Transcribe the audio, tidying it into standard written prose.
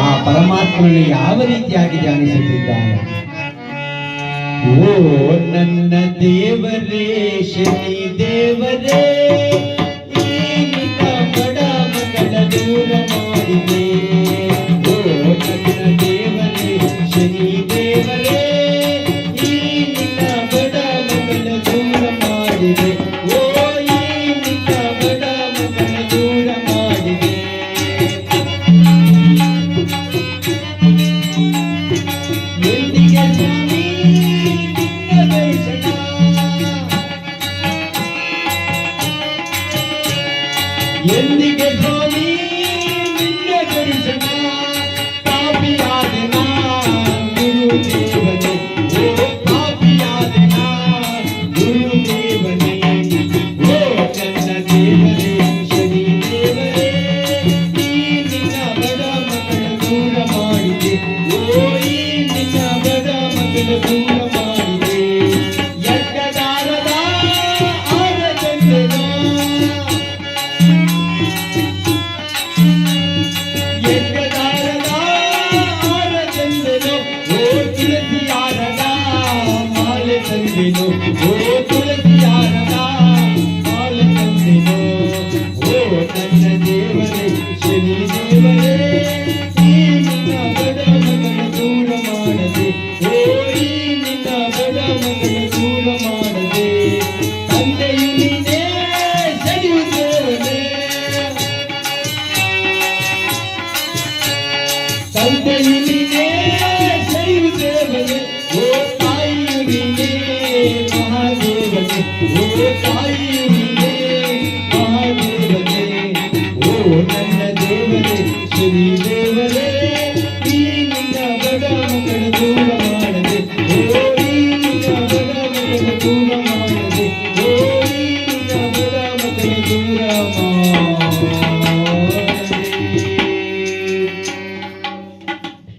ಆ ಪರಮಾತ್ಮನನ್ನು ಯಾವ ರೀತಿಯಾಗಿ ಧ್ಯಾನಿಸುತ್ತಿದ್ದಾನೆ? ಓ ನನ್ನ ದೇವರೇ ಶನಿ ದೇವರೇ, ಈ ನಿನ್ನ ಬಡ ಮಗಳ ದೂರ ಮಾಡಿದೆ. ಓ ನನ್ನ ದೇವರೇ ಶನಿ ದೇವರೇ, ಈ ನಿನ್ನ ಬಡ ಮಗಳ ದೂರ ಮಾಡಿದೆ. ಓ ಈ ನಿನ್ನ ಬಡ ಮಗಳ ದೂರ ಮಾಡಿದೆ. ಎಂದಿಗೆ ಸ್ವಾಮಿ ನಿನ್ನ ದರ್ಶನ, ಎಂದಿಗೆ ಸ್ವಾಮಿ ನಿನ್ನ ದರ್ಶನ, ಪಾಪಿಯಾದೆನ ಗುರುದೇವನೇ. ಓ ಪಾಪಿಯಾದೆನ ಗುರುದೇವನೇ. ಓ ನನ್ನ ದೇವರೇ ಶನಿ ದೇವರೇ, ಈ ನಿನ್ನ ಬಡ ಮಗಳ ದೂರ ಮಾಡಿದೆ. ಓ ಈ ನಿನ್ನ ಬಡ ಮಗಳ ದೂರ ಮಾಡಿದೆ. ಯಜ್ಞದಾರದ ಆರತಂದೆನೋ, ಯಜ್ಞದಾರದ ಆರತಂದೆನೋ. ಓ ತುಳಸಿಯಾರದ ಮಾಲೆ ತಂದೆನೋ. ಓ ತುಳಸಿಯಾರದ ಮಾಲೆ ತಂದೆನೋ. ಓ ನನ್ನ ದೇವರೇ ಶನಿ ದೇವರೇ, ಈ ನಿನ್ನ ಬಡ ಮಗಳ ದೂರ ಮಾಡದೆ. ಓ ಈ ನಿನ್ನ ಬಡ ಮಗಳ ದೂರ ಮಾಡದೆ. ತಂದೆಯು ನೀನೇ ಶನಿಯು ದೇವನೇ, ತಂದೆಯು